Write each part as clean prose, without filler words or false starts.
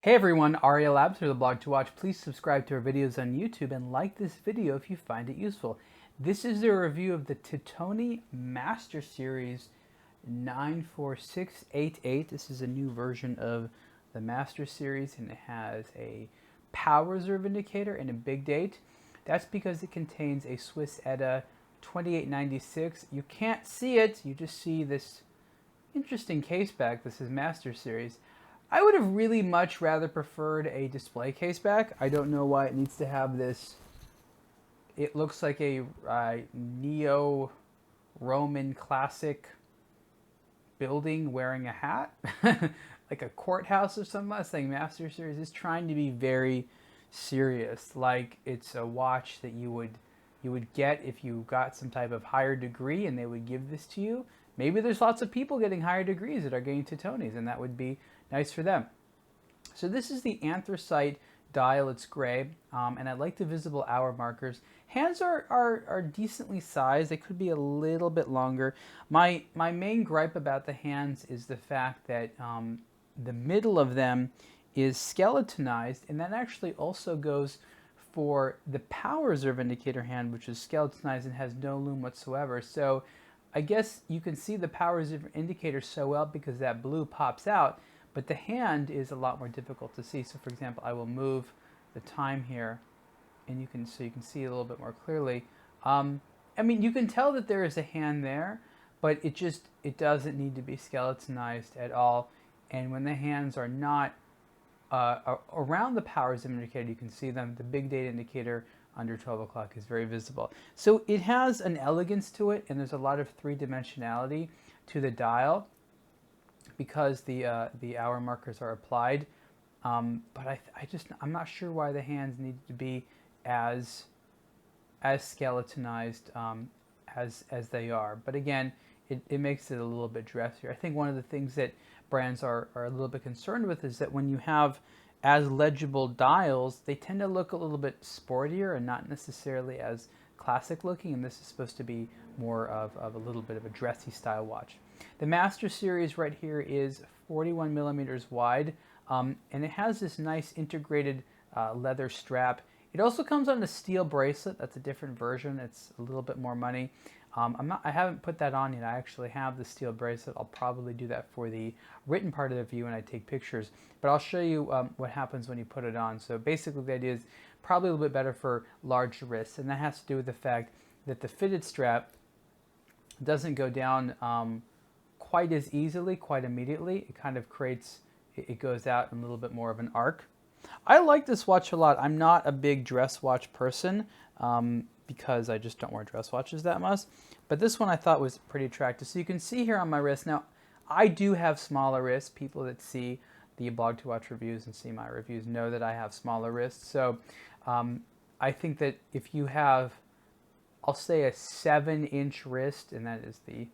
Hey everyone, Ariel Adams for aBlogtoWatch. Please subscribe to our videos on YouTube and like this video if you find it useful. This is a review of the Titoni Master Series 94688. This is a new version of the Master Series and it has a power reserve indicator and a big date. That's because it contains a Swiss ETA 2896. You can't see it, you just see this interesting case back. This is Master Series. I would have really much rather preferred a display case back. I don't know why it needs to have this. It looks like a neo-Roman classic building wearing a hat. Like a courthouse or something. I was saying Master Series is trying to be very serious. Like it's a watch that you would get if you got some type of higher degree and they would give this to you. Maybe there's lots of people getting higher degrees that are getting Titonis, and that would be nice for them. So this is the Anthracite Dial. It's gray, and I like the visible hour markers. Hands are decently sized. They could be a little bit longer. My main gripe about the hands is the fact that the middle of them is skeletonized, and that actually also goes for the power reserve indicator hand, which is skeletonized and has no lume whatsoever. So I guess you can see the power reserve indicator so well because that blue pops out, but the hand is a lot more difficult to see. So for example, I will move the time here and you can see it a little bit more clearly. I mean, you can tell that there is a hand there, but it doesn't need to be skeletonized at all. And when the hands are not around the power reserve indicator, you can see them. The big data indicator under 12 o'clock is very visible. So it has an elegance to it, and there's a lot of three-dimensionality to the dial because the hour markers are applied. But I'm not sure why the hands need to be as skeletonized as they are. But again, it makes it a little bit dressier. I think one of the things that brands are a little bit concerned with is that when you have as legible dials, they tend to look a little bit sportier and not necessarily as classic looking, and this is supposed to be more of a little bit of a dressy style watch. The Master Series right here is 41 millimeters wide, and it has this nice integrated leather strap. It also comes on a steel bracelet. That's a different version. It's a little bit more money. I haven't put that on yet. I actually have the steel bracelet. I'll probably do that for the written part of the review when I take pictures. But I'll show you what happens when you put it on. So basically the idea is probably a little bit better for large wrists. And that has to do with the fact that the fitted strap doesn't go down quite as easily, quite immediately. It kind of creates, it goes out in a little bit more of an arc. I like this watch a lot. I'm not a big dress watch person. Because I just don't wear dress watches that much. But this one I thought was pretty attractive. So you can see here on my wrist. Now, I do have smaller wrists. People that see the aBlogtoWatch reviews and see my reviews know that I have smaller wrists. So I think that if you have, I'll say a 7-inch wrist, and that is the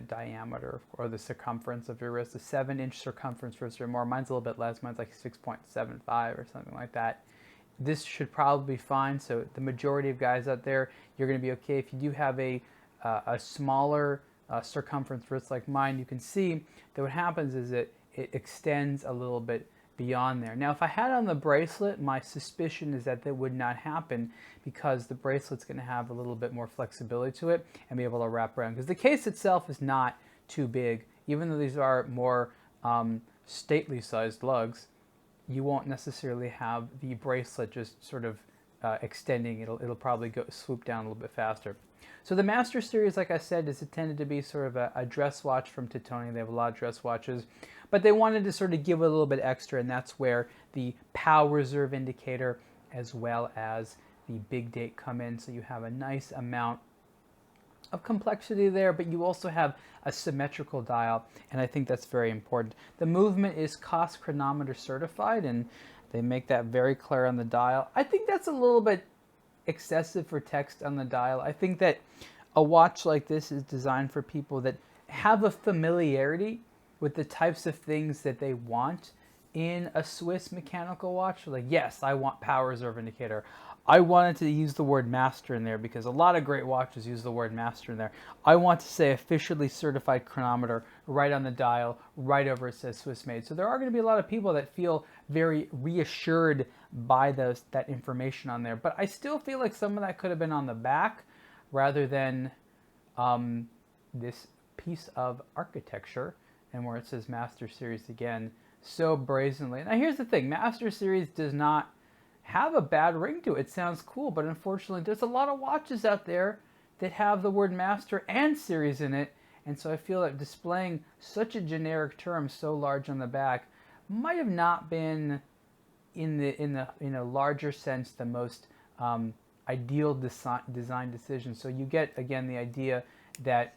diameter or the circumference of your wrist, a 7-inch circumference wrist or more. Mine's a little bit less. Mine's like 6.75 or something like that. This should probably be fine. So the majority of guys out there, you're going to be okay. If you do have a smaller circumference wrist like mine, you can see that what happens is it extends a little bit beyond there. Now, if I had on the bracelet, my suspicion is that would not happen because the bracelet's going to have a little bit more flexibility to it and be able to wrap around. Because the case itself is not too big. Even though these are more stately sized lugs, you won't necessarily have the bracelet just sort of extending. It'll probably swoop down a little bit faster. So the Master Series, like I said, is intended to be sort of a dress watch from Titoni. They have a lot of dress watches, but they wanted to sort of give it a little bit extra, and that's where the power reserve indicator as well as the big date come in. So you have a nice amount of complexity there, but you also have a symmetrical dial, and I think that's very important. The movement is cost chronometer certified, and they make that very clear on the dial. I think that's a little bit excessive for text on the dial. I think that a watch like this is designed for people that have a familiarity with the types of things that they want in a Swiss mechanical watch. Like, yes, I want power reserve indicator. I wanted to use the word master in there because a lot of great watches use the word master in there. I want to say officially certified chronometer right on the dial, right over it says Swiss made. So there are going to be a lot of people that feel very reassured by that information on there. But I still feel like some of that could have been on the back rather than this piece of architecture, and where it says Master Series again so brazenly. Now here's the thing, Master Series does not have a bad ring to it. It sounds cool, but unfortunately there's a lot of watches out there that have the word Master and Series in it, and so I feel that displaying such a generic term so large on the back might have not been in a larger sense the most ideal design decision. So you get again the idea that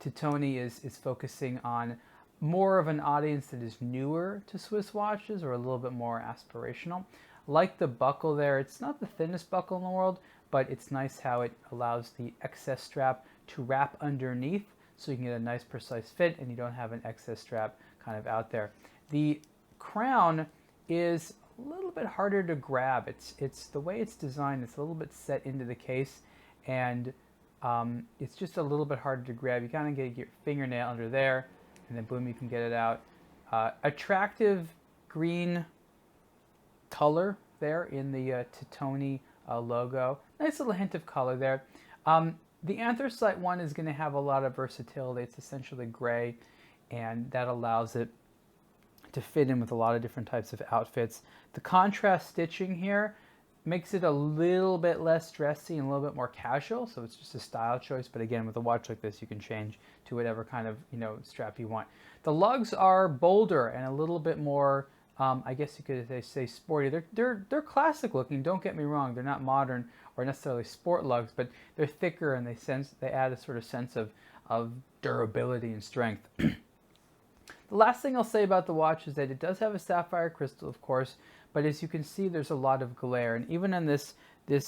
Titoni is focusing on more of an audience that is newer to Swiss watches or a little bit more aspirational. Like the buckle there, it's not the thinnest buckle in the world, but it's nice how it allows the excess strap to wrap underneath so you can get a nice precise fit and you don't have an excess strap kind of out there. The crown is a little bit harder to grab. It's the way it's designed, it's a little bit set into the case, and it's just a little bit harder to grab. You kind of get your fingernail under there, and then boom, you can get it out. Attractive green color there in the Titoni logo. Nice little hint of color there. The anthracite one is going to have a lot of versatility. It's essentially gray, and that allows it to fit in with a lot of different types of outfits. The contrast stitching here makes it a little bit less dressy and a little bit more casual, so it's just a style choice. But again, with a watch like this, you can change to whatever kind of strap you want. The lugs are bolder and a little bit more, I guess you could say sporty. They're classic looking. Don't get me wrong. They're not modern or necessarily sport lugs, but they're thicker and they add a sort of sense of durability and strength. The last thing I'll say about the watch is that it does have a sapphire crystal, of course, but as you can see, there's a lot of glare. And even in this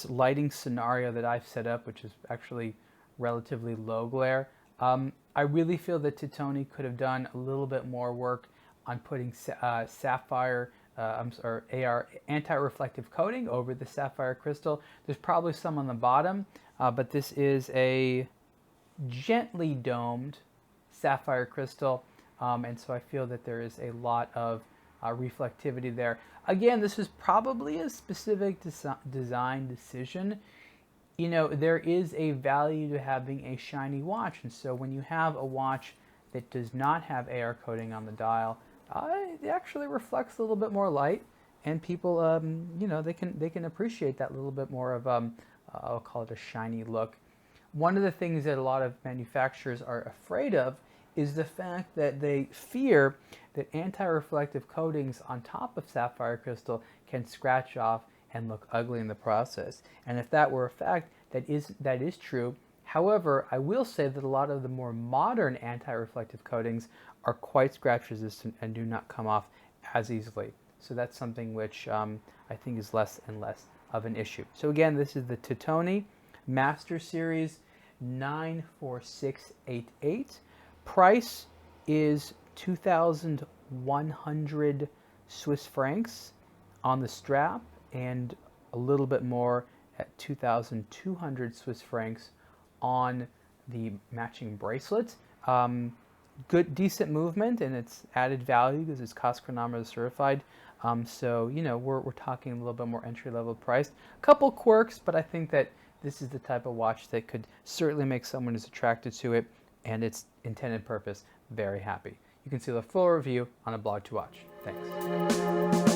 lighting scenario that I've set up, which is actually relatively low glare, I really feel that Titoni could have done a little bit more work on putting sapphire or AR anti-reflective coating over the sapphire crystal. There's probably some on the bottom, but this is a gently domed sapphire crystal. And so I feel that there is a lot of reflectivity there. Again, this is probably a specific design decision. There is a value to having a shiny watch. And so when you have a watch that does not have AR coating on the dial, it actually reflects a little bit more light. And people, they can appreciate that little bit more of, I'll call it a shiny look. One of the things that a lot of manufacturers are afraid of is the fact that they fear that anti-reflective coatings on top of sapphire crystal can scratch off and look ugly in the process. And if that were a fact, that is true. However, I will say that a lot of the more modern anti-reflective coatings are quite scratch resistant and do not come off as easily. So that's something which I think is less and less of an issue. So again, this is the Titoni Master Series 94688. Price is 2,100 Swiss francs on the strap and a little bit more at 2,200 Swiss francs on the matching bracelet. Good, decent movement, and it's added value because it's cost chronometer certified. So we're talking a little bit more entry-level price. A couple quirks, but I think that this is the type of watch that could certainly make someone who's attracted to it and its intended purpose very happy. You can see the full review on aBlogtoWatch. Thanks.